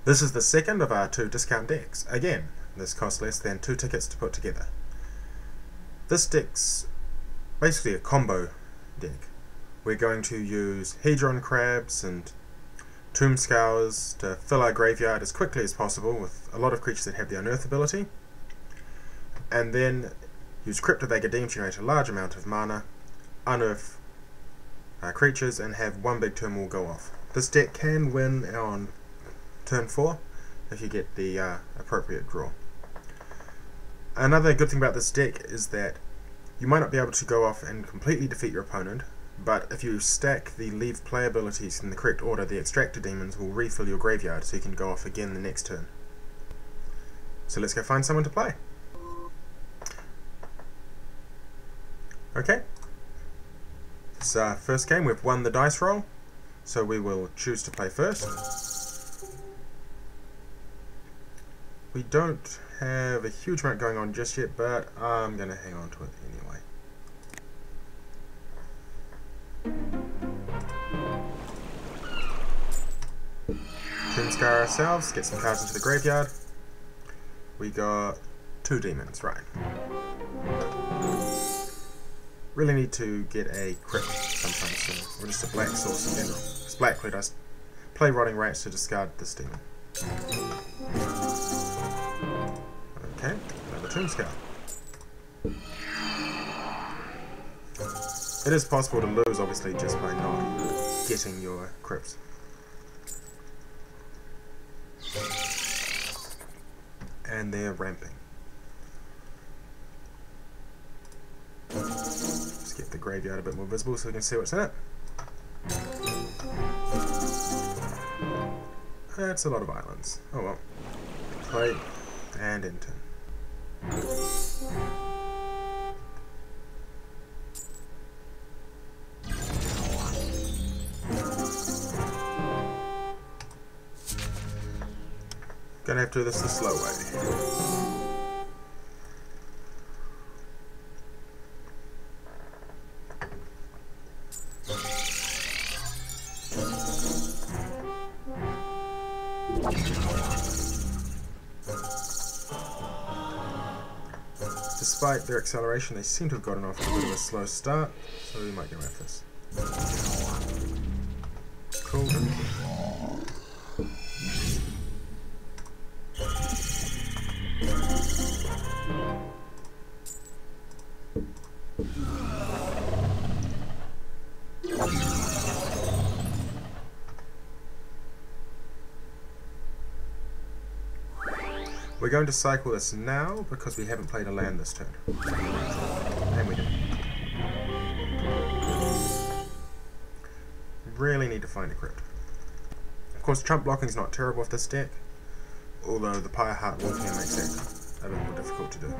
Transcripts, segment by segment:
This is the second of our 2 discount decks. Again, this costs less than 2 tickets to put together. This deck's basically a combo deck. We're going to use Hedron Crabs and Tomb Scours to fill our graveyard as quickly as possible with a lot of creatures that have the Unearth ability, and then use Crypt of Agadeem to generate a large amount of mana, unearth creatures, and have one big turn wall go off. This deck can win on turn 4 if you get the appropriate draw. Another good thing about this deck is that you might not be able to go off and completely defeat your opponent, but if you stack the leave play abilities in the correct order, the Extractor Demons will refill your graveyard so you can go off again the next turn. So let's go find someone to play. Okay, this is our first game. We've won the dice roll, so we will choose to play first. We don't have a huge amount going on just yet, but I'm going to hang on to it anyway. Tomb Scour ourselves, get some cards into the graveyard. We got 2 demons, right. Really need to get a crypt sometime soon, or just a black source in general. Because black clear does play Rotting Rats to discard this demon. Okay, another Tomb Scour. It is possible to lose, obviously, just by not getting your crypts. And they're ramping. Let's get the graveyard a bit more visible so we can see what's in it. That's a lot of islands. Oh well. Play and enter. Gonna have to do this the slow way. Despite their acceleration, they seem to have gotten off to a bit of a slow start, so we might go with this. Cool. We're going to cycle this now because we haven't played a land this turn. And we did. Really need to find a crypt. Of course, trump blocking is not terrible with this deck, although the Pyre Heart Wolf here makes it a bit more difficult to do.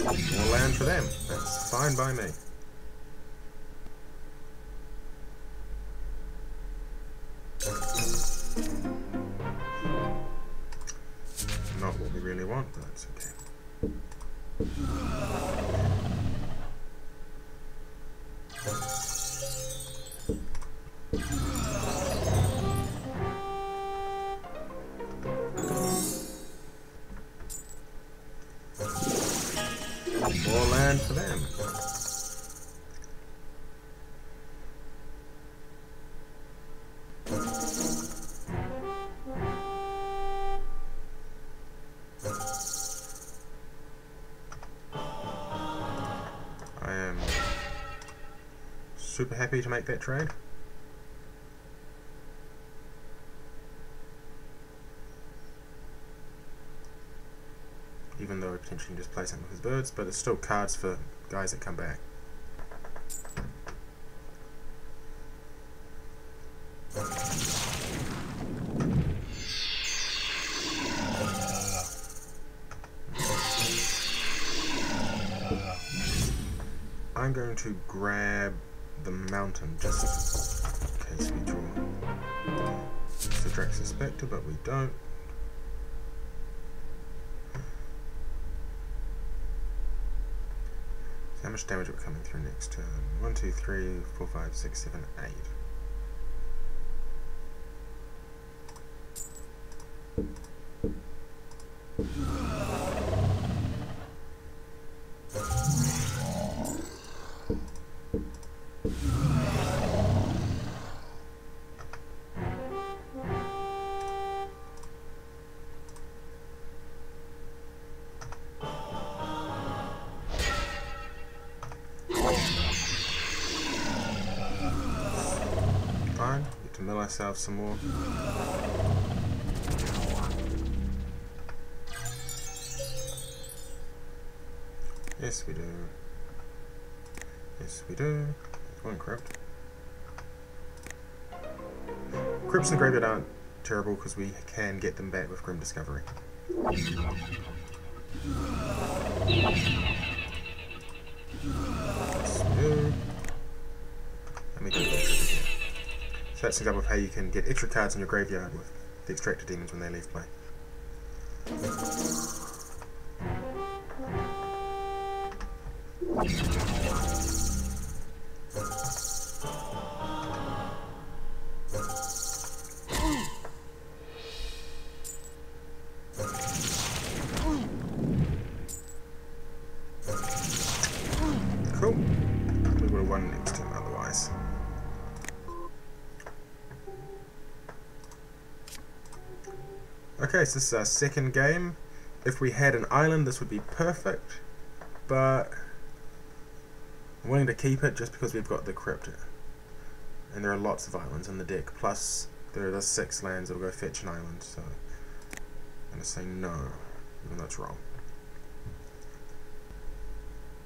More land for them. That's fine by me. Not what we really want, but that's okay. More land for them. I am super happy to make that trade. Even though I potentially can just play something with his birds, but it's still cards for guys that come back. I'm going to grab the mountain just in case we draw. It's the Drax Inspector, but we don't. How much damage are we coming through next turn? 1, 2, 3, 4, 5, 6, 7, 8. Fine, get to mill ourselves some more. Yes, we do. Yes, we do. There's one crypt. Crypts in the graveyard aren't terrible because we can get them back with Grim Discovery. Yes, we do. And we get the extra again. So that's an example of how you can get extra cards in your graveyard with the extracted demons when they leave play. Cool. We would have won next turn otherwise. Okay, so this is our second game. If we had an island, this would be perfect, but I'm willing to keep it just because we've got the crypt. And there are lots of islands in the deck, plus there are 6 lands that will go fetch an island, so I'm going to say no, even though it's wrong.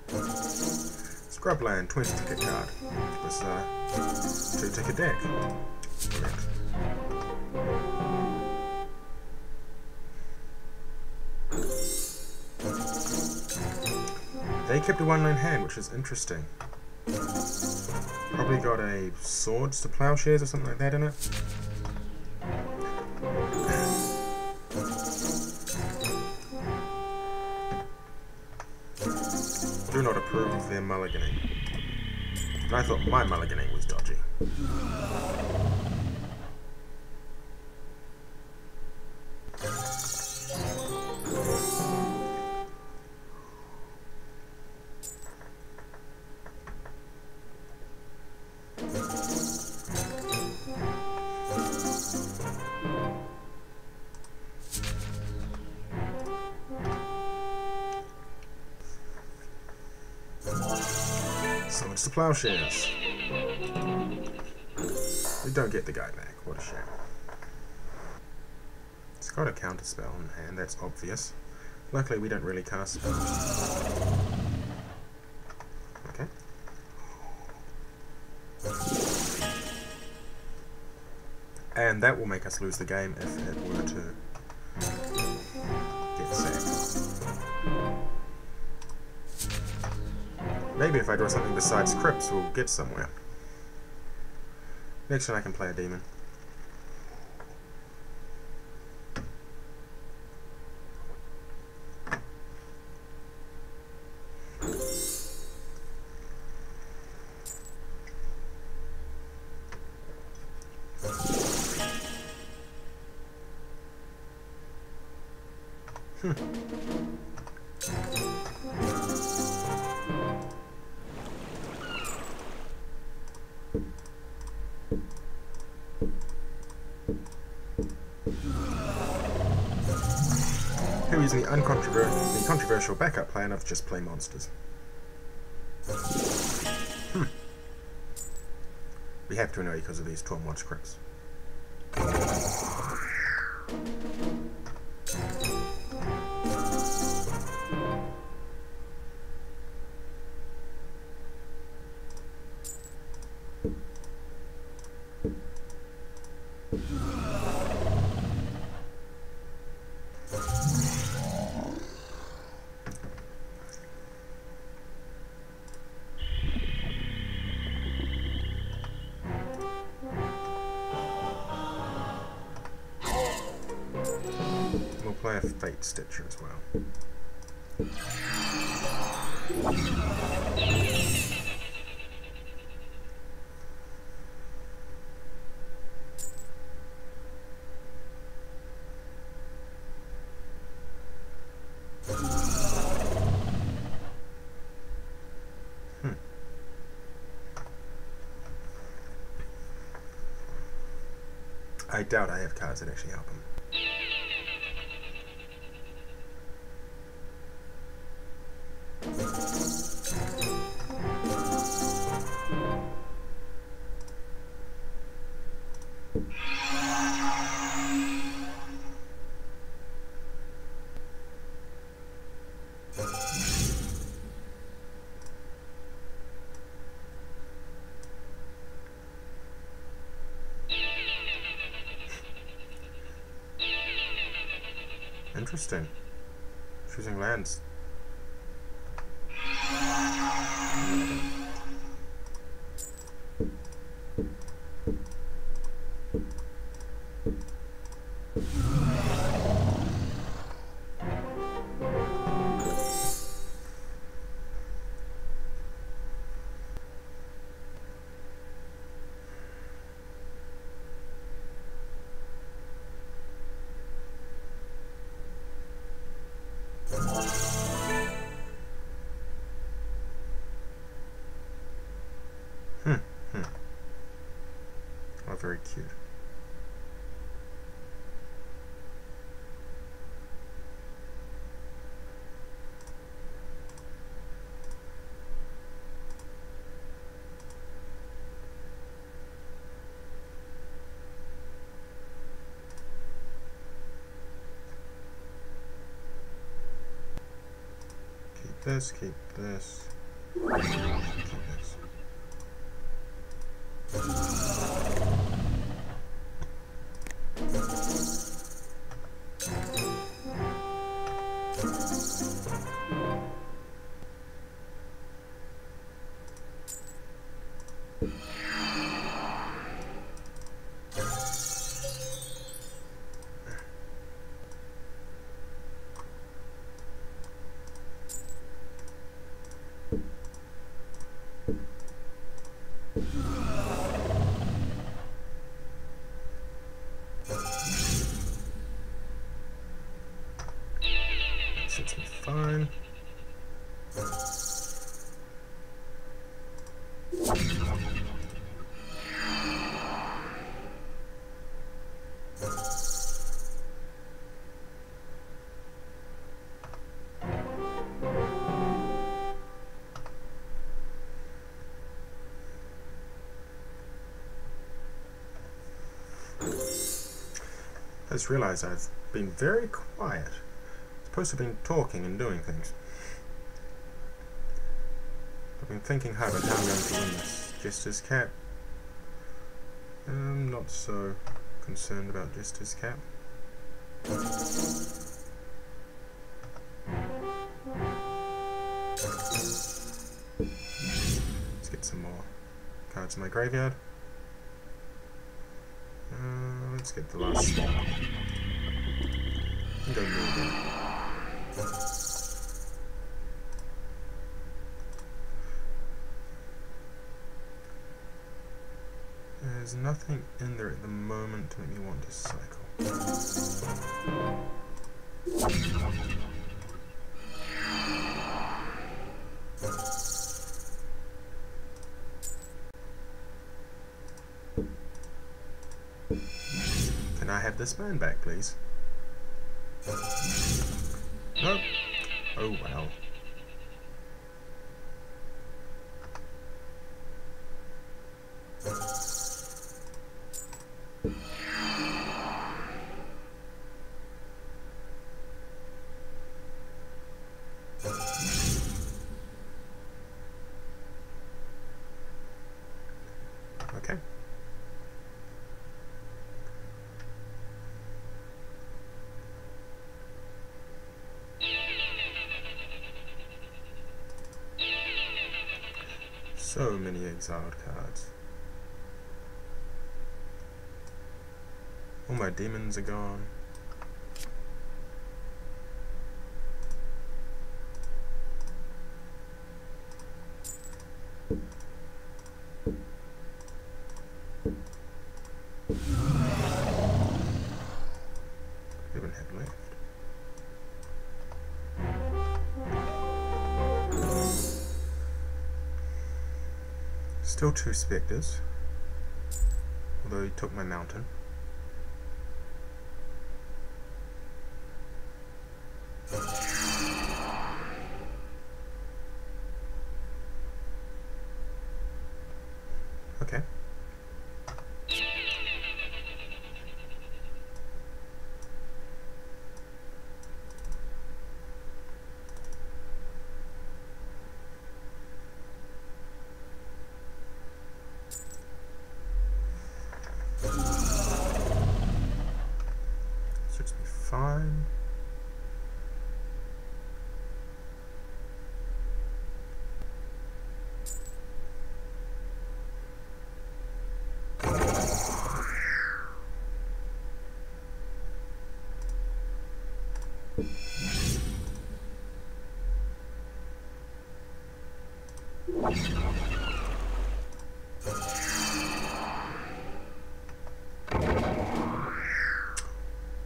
Scrubland, 20 ticket card. This is a 2 ticket deck. Correct. They kept a 1-lane hand, which is interesting. Probably got a Swords to Plowshares or something like that in it. Do not approve of their mulliganing. And I thought my mulliganing was dodgy. Swords to Plowshares. We don't get the guy back, what a shame. It's got a counter spell in hand, that's obvious. Luckily we don't really cast spells. Okay. And that will make us lose the game if it were to get sacked. Maybe if I draw something besides crypts, we'll get somewhere. Next turn I can play a demon. Here we're using the controversial backup plan of just play monsters. We have to anyway because of these Tormwatch crypts. We'll play a Fate Stitcher as well. I doubt I have cards that actually help him. Interesting. Choosing lands. Oh, very cute. Keep this, keep this, keep this. Suits me fine. I just realized I've been very quiet. Supposed to have been talking and doing things. I've been thinking hard about how I'm going to win this Jester's Cap. I'm not so concerned about Jester's Cap. Let's get some more cards in my graveyard. Let's get the last swap. And go more again. There's nothing in there at the moment to make me want to cycle. Can I have this man back, please? Nope. Oh, wow. Okay. So many exiled cards. All my demons are gone. even have left. Still 2 spectres, although he took my mountain. Okay. Suits me fine.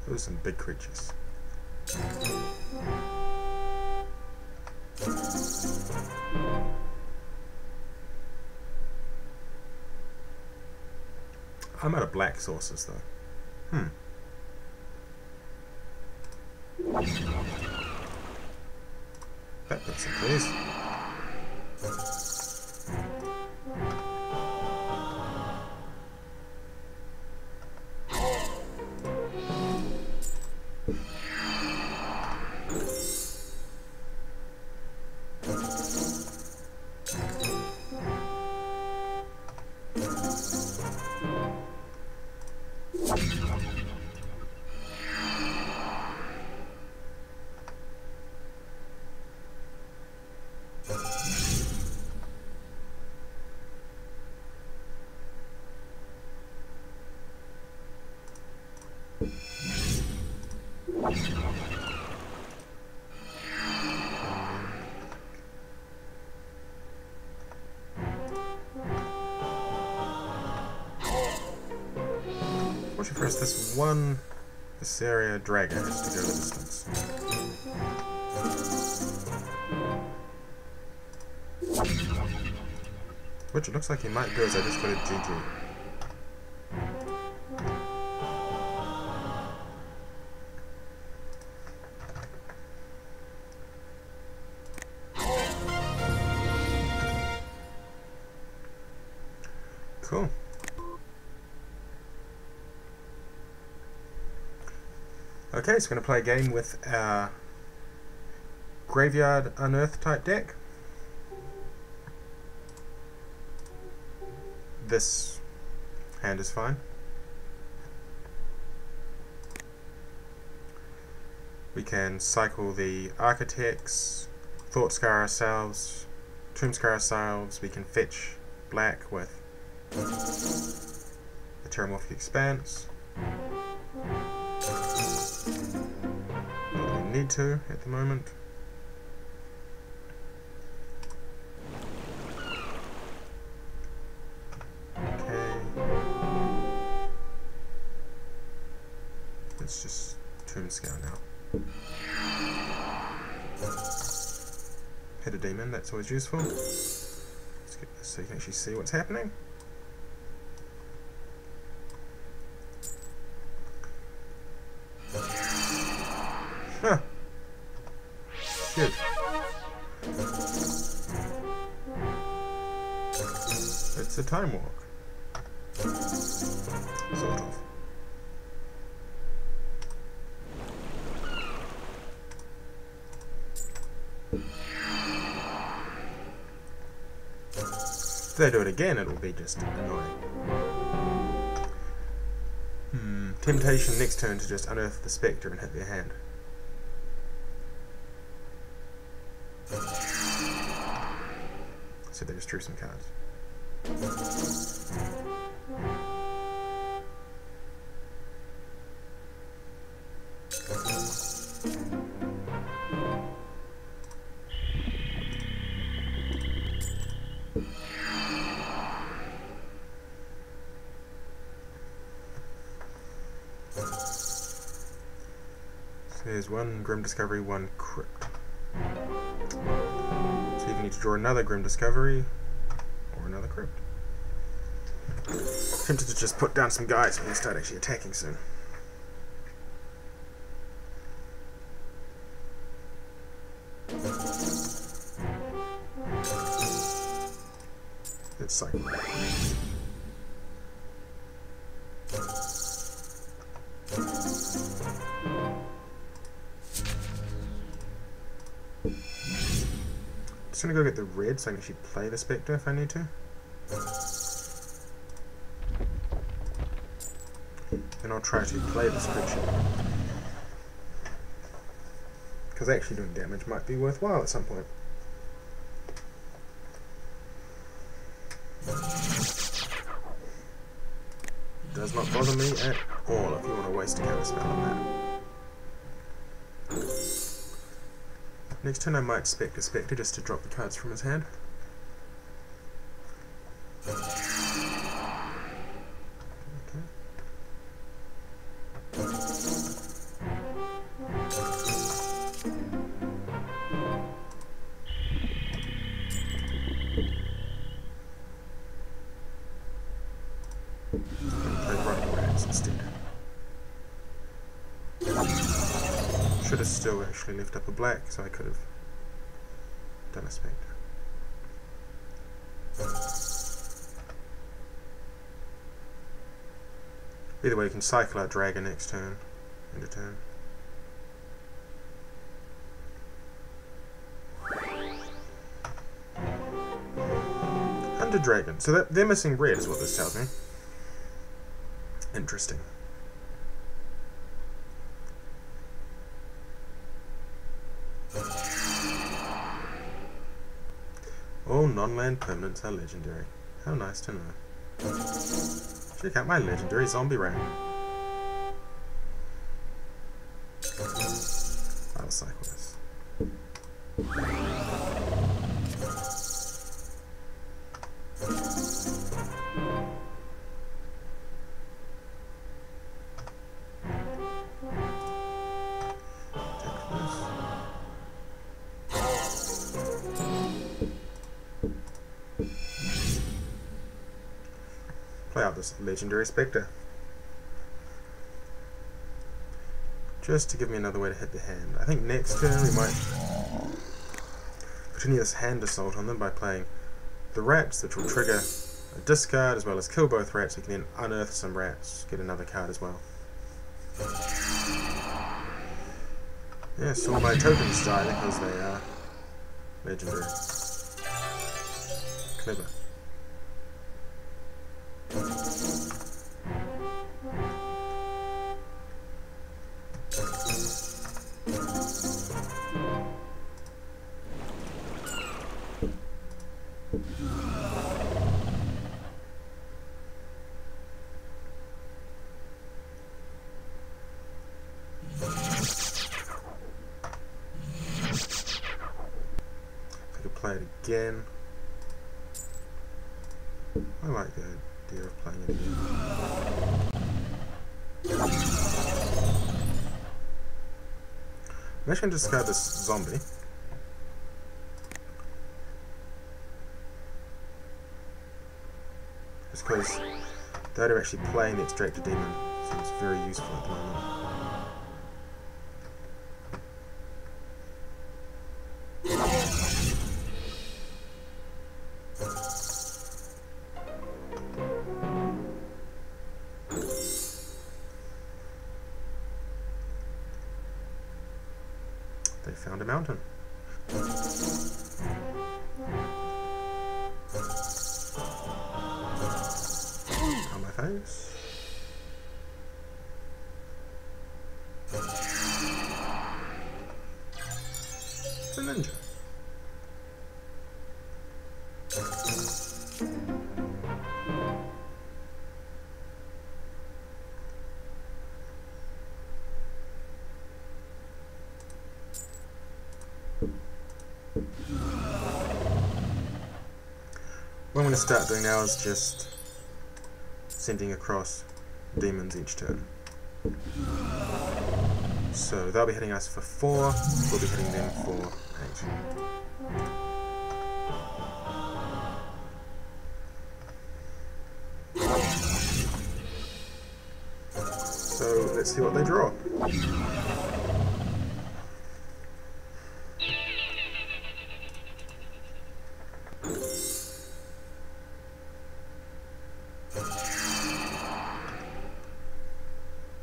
Those are some big creatures. I'm out of black sources though. That looks some please. Fortunately for us, this area dragon has to go the distance. Which it looks like he might do as I just got a GG. Cool. Okay, so we're going to play a game with our Graveyard Unearth type deck. This hand is fine. We can cycle the Architects, Thought Scar ourselves, Tomb Scar ourselves. We can fetch black with the Terramorphic Expanse. Not that we need to at the moment. Okay. Let's just Tomb Scar now. Hit a demon, that's always useful. Let's get this so you can actually see what's happening. Huh. Good. It's a time walk. Sort of. If they do it again, it'll be just annoying. Temptation next turn to just unearth the Spectre and hit their hand. So they just drew some cards. So there's one Grim Discovery, one Crypt. So you need to draw another Grim Discovery or another Crypt. Tempted to just put down some guys when they start actually attacking soon. Let's cycle. Just gonna go get the red so I can actually play the Spectre if I need to. Then I'll try to play this creature. Because actually doing damage might be worthwhile at some point. Does not bother me at all if you want to waste a counter spell on that. Next turn I might Spectre just to drop the cards from his hand. Should have still actually left up a black, so I could have done a Spectre. Either way, you can cycle out Dragon next turn, end of turn. Under Dragon. So that they're missing red is what this tells me. Interesting. All non-land permanents are legendary. How nice to know. Check out my legendary zombie ram. I'll cycle this. Play out this legendary Spectre. Just to give me another way to hit the hand. I think next turn we might continue this hand assault on them by playing the rats, which will trigger a discard as well as kill both rats. We can then unearth some rats, get another card as well. Yeah, saw my tokens die because they are legendary. Clever. I could play it again. I like the idea of playing it again. I'm actually going to discard this zombie. Just because the idea of actually playing the Extractor Demon seems very useful at the moment. They found a mountain. On my face. It's a ninja. What I'm going to start doing now is just sending across demons each turn. So they'll be hitting us for 4, we'll be hitting them for 8. So let's see what they draw.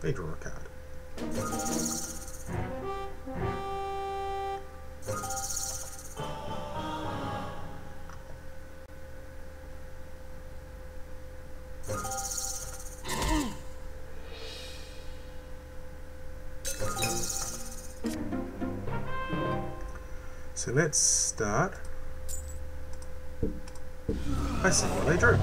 They draw a card. So let's start by seeing what they drew.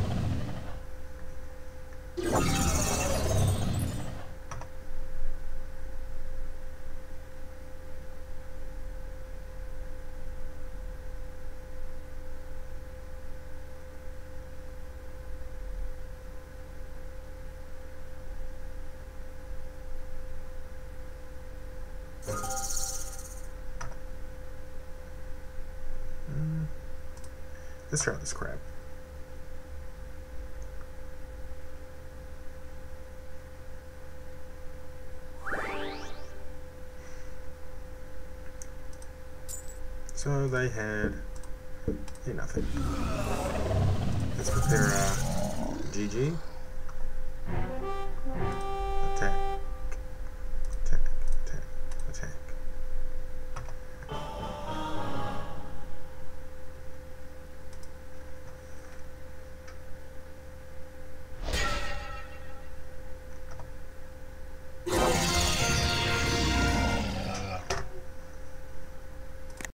Let's try this crab. So they had nothing. Let's prepare our GG.